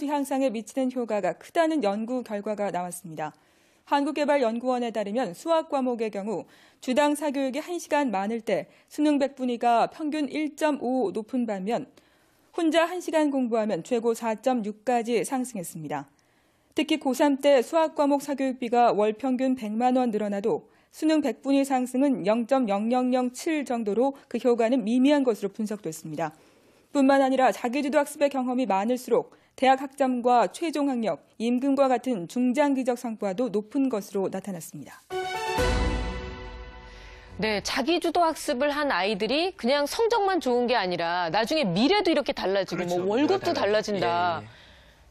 향상에 미치는 효과가 크다는 연구 결과가 나왔습니다. 한국개발연구원에 따르면 수학 과목의 경우 주당 사교육이 1시간 많을 때 수능 100분위가 평균 1.5 높은 반면 혼자 1시간 공부하면 최고 4.6까지 상승했습니다. 특히 고3 때 수학 과목 사교육비가 월 평균 100만 원 늘어나도 수능 100분위 상승은 0.0007 정도로 그 효과는 미미한 것으로 분석됐습니다. 뿐만 아니라 자기주도 학습의 경험이 많을수록 대학 학점과 최종 학력, 임금과 같은 중장기적 성과도 높은 것으로 나타났습니다. 네, 자기주도 학습을 한 아이들이 그냥 성적만 좋은 게 아니라 나중에 미래도 이렇게 달라지고 그렇죠. 뭐 월급도 달라진다. 예, 예.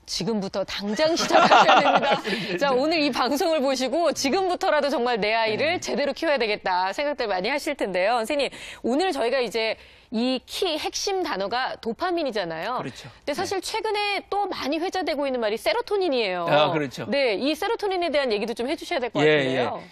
지금부터 당장 시작하셔야 됩니다. 자, 오늘 이 방송을 보시고 지금부터라도 정말 내 아이를 제대로 키워야 되겠다 생각들 많이 하실 텐데요. 선생님, 오늘 저희가 이제 이 키 핵심 단어가 도파민이잖아요. 그렇죠. 근데 사실 최근에 또 많이 회자되고 있는 말이 세로토닌이에요. 아, 그렇죠. 네, 이 세로토닌에 대한 얘기도 좀 해주셔야 될 것 같은데요.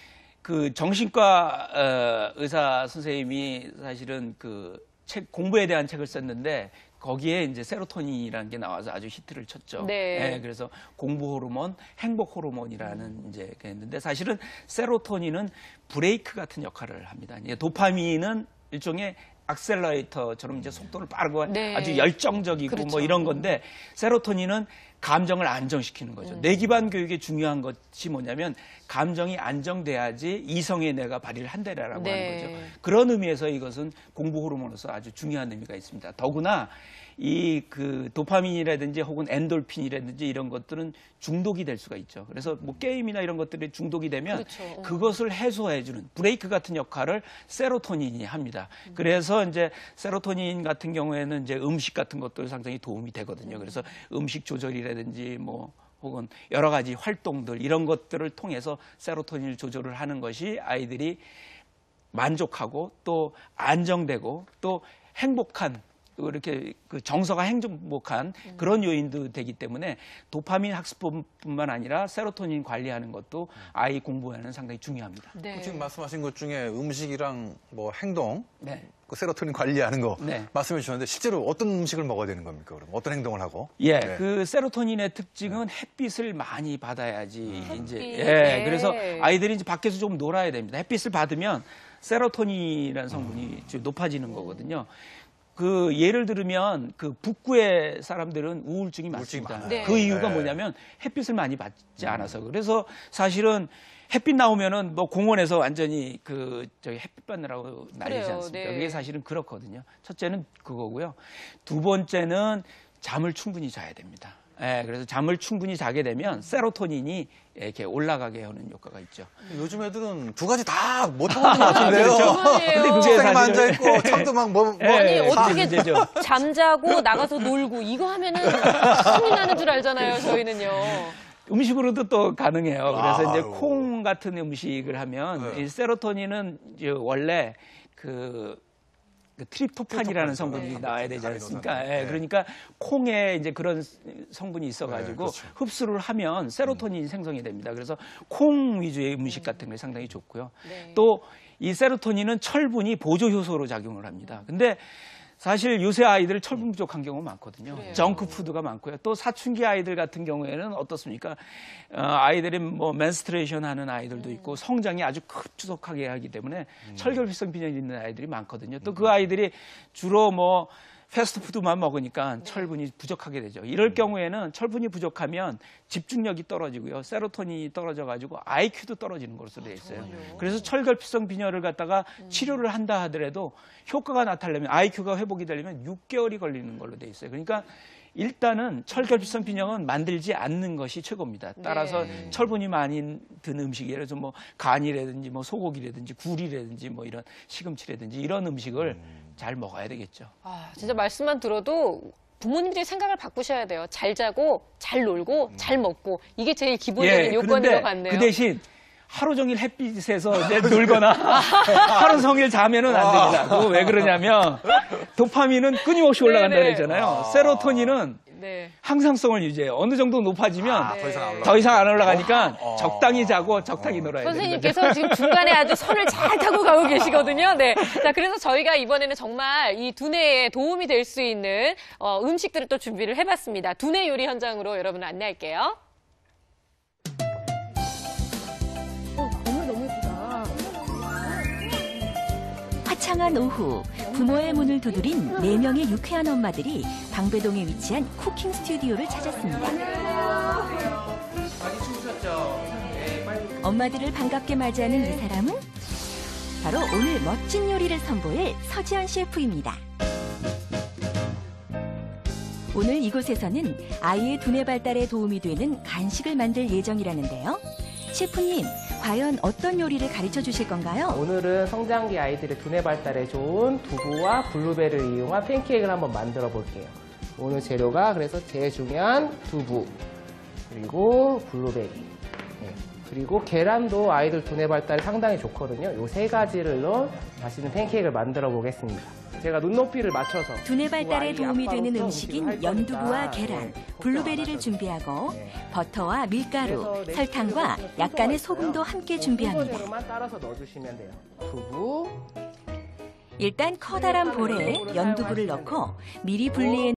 그 정신과 의사 선생님이 사실은 그 책 공부에 대한 책을 썼는데 거기에 이제 세로토닌이라는 게 나와서 아주 히트를 쳤죠. 네. 그래서 공부 호르몬, 행복 호르몬이라는 이제 게 있는데 사실은 세로토닌은 브레이크 같은 역할을 합니다. 도파민은 일종의 악셀러레이터처럼 이제 속도를 빠르고 네. 아주 열정적이고 그렇죠. 뭐 이런 건데 세로토닌은 감정을 안정시키는 거죠. 뇌 기반 교육에 중요한 것이 뭐냐면 감정이 안정돼야지 이성의 뇌가 발휘를 한다라고 네. 하는 거죠. 그런 의미에서 이것은 공부 호르몬으로서 아주 중요한 의미가 있습니다. 더구나 이 그 도파민이라든지 혹은 엔돌핀이라든지 이런 것들은 중독이 될 수가 있죠. 그래서 뭐 게임이나 이런 것들이 중독이 되면 그렇죠. 그것을 해소해주는 브레이크 같은 역할을 세로토닌이 합니다. 그래서 이제 세로토닌 같은 경우에는 이제 음식 같은 것도 상당히 도움이 되거든요. 그래서 음식 조절이라든지 뭐 혹은 여러 가지 활동들 이런 것들을 통해서 세로토닌을 조절을 하는 것이 아이들이 만족하고 또 안정되고 또 행복한 이렇게 그 정서가 행복한 그런 요인도 되기 때문에 도파민 학습뿐만 아니라 세로토닌 관리하는 것도 아이 공부에는 상당히 중요합니다. 네. 지금 말씀하신 것 중에 음식이랑 뭐 행동, 네. 그 세로토닌 관리하는 거 네. 말씀해 주셨는데 실제로 어떤 음식을 먹어야 되는 겁니까? 그럼 어떤 행동을 하고? 예, 네. 그 세로토닌의 특징은 햇빛을 많이 받아야지 이제 네. 그래서 아이들이 이제 밖에서 좀 놀아야 됩니다. 햇빛을 받으면 세로토닌이라는 성분이 좀 높아지는 거거든요. 그 예를 들면 그 북구의 사람들은 우울증이 많습니다. 네. 그 이유가 네. 뭐냐면 햇빛을 많이 받지 않아서. 그래서 사실은 햇빛 나오면은 뭐 공원에서 완전히 그 저기 햇빛 받느라고 난리지 그래요. 않습니까? 네. 그게 사실은 그렇거든요. 첫째는 그거고요. 두 번째는 잠을 충분히 자야 됩니다. 그래서 잠을 충분히 자게 되면 세로토닌이 이렇게 올라가게 하는 효과가 있죠. 요즘 애들은 두 가지 다 못하고 있는 것 같은데요. 정말이에요. 근데 그게 책만 사실은 앉아있고 책도 막 아니, 어떻게 문제죠. 잠자고 나가서 놀고 이거 하면은 숨이 나는 줄 알잖아요, 저희는요. 음식으로도 또 가능해요. 그래서 이제 아유. 콩 같은 음식을 하면 네. 이 세로토닌은 이제 원래 그 트립토판이라는 성분이 네. 나와야 되지 않습니까? 네. 그러니까 콩에 이제 그런 성분이 있어가지고 네, 그렇죠. 흡수를 하면 세로토닌이 생성이 됩니다. 그래서 콩 위주의 음식 같은 게 상당히 좋고요. 네. 또 이 세로토닌은 철분이 보조 효소로 작용을 합니다. 근데 사실 요새 아이들 철분 부족한 경우가 많거든요. 그래요. 정크푸드가 많고요. 또 사춘기 아이들 같은 경우에는 어떻습니까? 아이들이 뭐 맨스트레이션 하는 아이들도 있고 성장이 아주 급주속하게 하기 때문에 철결핍성 빈혈이 있는 아이들이 많거든요. 또 그 아이들이 주로 뭐 패스트푸드만 먹으니까 철분이 부족하게 되죠. 이럴 경우에는 철분이 부족하면 집중력이 떨어지고요. 세로토닌이 떨어져가지고 IQ도 떨어지는 것으로 되어 있어요. 그래서 철결핍성 빈혈을 갖다가 치료를 한다 하더라도 효과가 나타나려면 IQ가 회복이 되려면 6개월이 걸리는 걸로 되어 있어요. 그러니까 일단은 철결핍성 빈혈은 만들지 않는 것이 최고입니다. 따라서 철분이 많이 든 음식, 예를 들어서 뭐 간이라든지 뭐 소고기라든지 굴이라든지 뭐 이런 시금치라든지 이런 음식을 잘 먹어야 되겠죠. 아, 진짜 말씀만 들어도 부모님들이 생각을 바꾸셔야 돼요. 잘 자고, 잘 놀고, 잘 먹고. 이게 제일 기본적인 요건인 것 같네요. 그 대신 하루 종일 햇빛에서 이제 놀거나 하루 종일 자면은 안 됩니다. 그거 왜 그러냐면 도파민은 끊임없이 올라간다 그러잖아요. 세로토닌은 네. 항상성을 유지해요. 어느 정도 높아지면 더 이상 안 올라가. 더 이상 안 올라가니까 적당히 자고 적당히 놀아야 돼요. 선생님께서 지금 중간에 아주 선을 잘 타고 가고 계시거든요. 네. 자, 그래서 저희가 이번에는 정말 이 두뇌에 도움이 될 수 있는 음식들을 또 준비를 해봤습니다. 두뇌 요리 현장으로 여러분을 안내할게요. 화창한 오후, 부모의 문을 두드린 4명의 유쾌한 엄마들이 방배동에 위치한 쿠킹 스튜디오를 찾았습니다. 엄마들을 반갑게 맞이하는 이 사람은 바로 오늘 멋진 요리를 선보일 서지현 셰프입니다. 오늘 이곳에서는 아이의 두뇌 발달에 도움이 되는 간식을 만들 예정이라는데요. 셰프님, 과연 어떤 요리를 가르쳐 주실 건가요? 오늘은 성장기 아이들의 두뇌 발달에 좋은 두부와 블루베리를 이용한 팬케이크를 한번 만들어 볼게요. 오늘 재료가 그래서 제일 중요한 두부, 그리고 블루베리, 그리고 계란도 아이들 두뇌 발달에 상당히 좋거든요. 이 세 가지를 넣은 맛있는 팬케이크를 만들어 보겠습니다. 제가 눈높이를 맞춰서 두뇌 발달에 아이 도움이 되는 아빠로서 음식인 음식을 할 연두부와 거니까, 계란, 네, 블루베리를 걱정 안 준비하고 네. 버터와 밀가루, 그래서 설탕과 레시피를 약간의 있어요. 소금도 함께 준비합니다. 순서대로만 따라서 넣어주시면 돼요. 두부, 일단 커다란 볼에 연두부를 넣고 미리 분리해